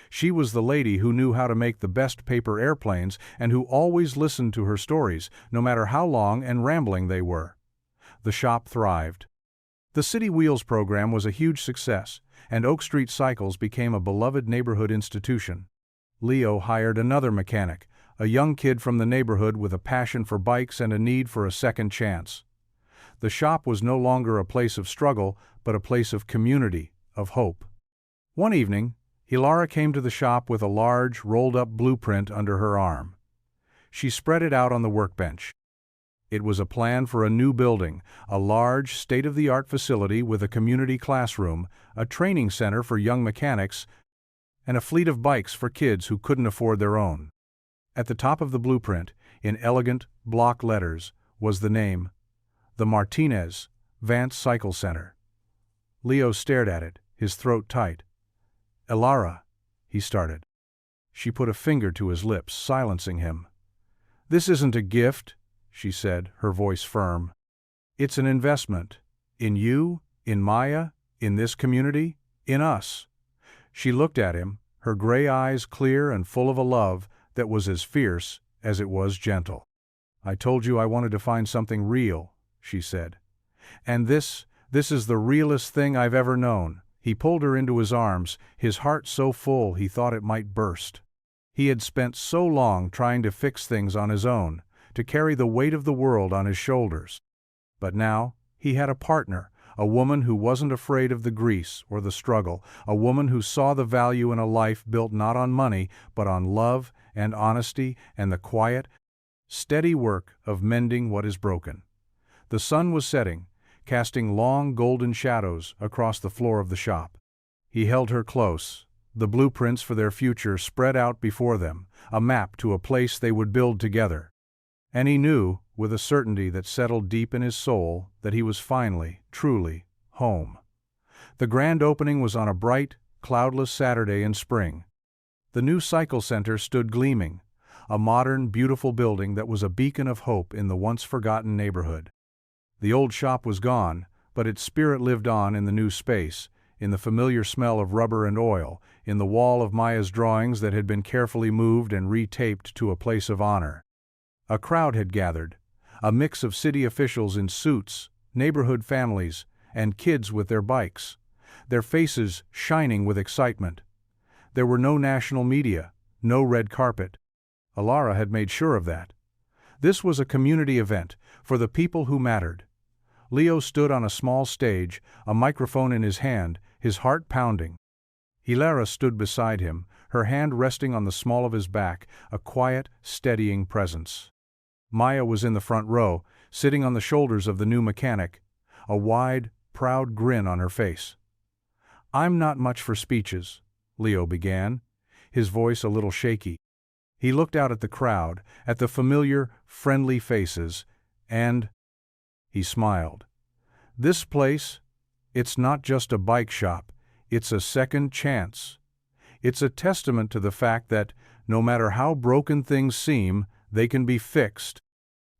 She was the lady who knew how to make the best paper airplanes and who always listened to her stories, no matter how long and rambling they were. The shop thrived. The City Wheels program was a huge success, and Oak Street Cycles became a beloved neighborhood institution. Leo hired another mechanic, a young kid from the neighborhood with a passion for bikes and a need for a second chance. The shop was no longer a place of struggle, but a place of community, of hope. One evening, Ilara came to the shop with a large, rolled-up blueprint under her arm. She spread it out on the workbench. It was a plan for a new building, a large, state-of-the-art facility with a community classroom, a training center for young mechanics, and a fleet of bikes for kids who couldn't afford their own. At the top of the blueprint, in elegant, block letters, was the name, the Martinez Vance Cycle Center. Leo stared at it, his throat tight. "Ilara," he started. She put a finger to his lips, silencing him. "This isn't a gift," she said, her voice firm. "It's an investment. In you, in Maya, in this community, in us." She looked at him, her gray eyes clear and full of a love that was as fierce as it was gentle. "I told you I wanted to find something real," she said. "And this is the realest thing I've ever known." He pulled her into his arms, his heart so full he thought it might burst. He had spent so long trying to fix things on his own, to carry the weight of the world on his shoulders. But now, he had a partner, a woman who wasn't afraid of the grease or the struggle, a woman who saw the value in a life built not on money, but on love and honesty and the quiet, steady work of mending what is broken. The sun was setting, casting long golden shadows across the floor of the shop. He held her close, the blueprints for their future spread out before them, a map to a place they would build together. And he knew, with a certainty that settled deep in his soul, that he was finally, truly, home. The grand opening was on a bright, cloudless Saturday in spring. The new cycle center stood gleaming, a modern, beautiful building that was a beacon of hope in the once-forgotten neighborhood. The old shop was gone, but its spirit lived on in the new space, in the familiar smell of rubber and oil, in the wall of Maya's drawings that had been carefully moved and retaped to a place of honor. A crowd had gathered, a mix of city officials in suits, neighborhood families, and kids with their bikes, their faces shining with excitement. There were no national media, no red carpet. Ilara had made sure of that. This was a community event, for the people who mattered. Leo stood on a small stage, a microphone in his hand, his heart pounding. Ilara stood beside him, her hand resting on the small of his back, a quiet, steadying presence. Maya was in the front row, sitting on the shoulders of the new mechanic, a wide, proud grin on her face. "I'm not much for speeches," Leo began, his voice a little shaky. He looked out at the crowd, at the familiar, friendly faces, and he smiled. "This place, it's not just a bike shop, it's a second chance. It's a testament to the fact that, no matter how broken things seem, they can be fixed.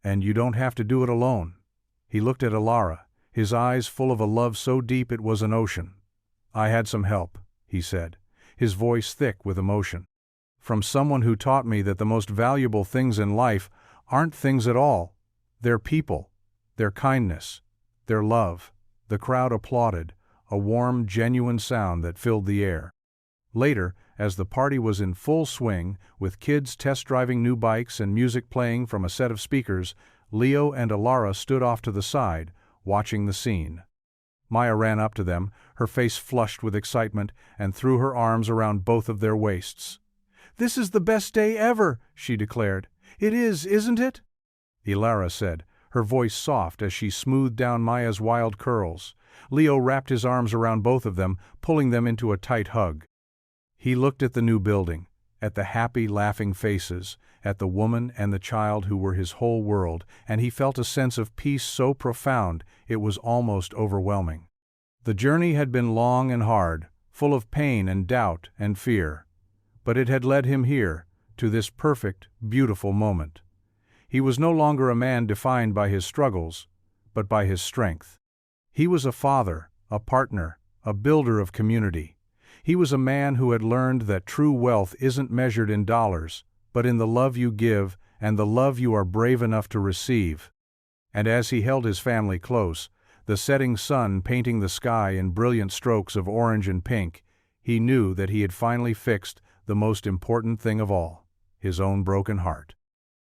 And you don't have to do it alone." He looked at Ilara, his eyes full of a love so deep it was an ocean. "I had some help," he said, his voice thick with emotion. "From someone who taught me that the most valuable things in life aren't things at all. They're people, their kindness, their love." The crowd applauded, a warm, genuine sound that filled the air. Later, as the party was in full swing, with kids test-driving new bikes and music playing from a set of speakers, Leo and Ilara stood off to the side, watching the scene. Maya ran up to them, her face flushed with excitement, and threw her arms around both of their waists. "This is the best day ever," she declared. "It is, isn't it?" Ilara said, her voice soft as she smoothed down Maya's wild curls. Leo wrapped his arms around both of them, pulling them into a tight hug. He looked at the new building, at the happy, laughing faces, at the woman and the child who were his whole world, and he felt a sense of peace so profound it was almost overwhelming. The journey had been long and hard, full of pain and doubt and fear. But it had led him here, to this perfect, beautiful moment. He was no longer a man defined by his struggles, but by his strength. He was a father, a partner, a builder of community. He was a man who had learned that true wealth isn't measured in dollars, but in the love you give and the love you are brave enough to receive. And as he held his family close, the setting sun painting the sky in brilliant strokes of orange and pink, he knew that he had finally fixed the most important thing of all, his own broken heart.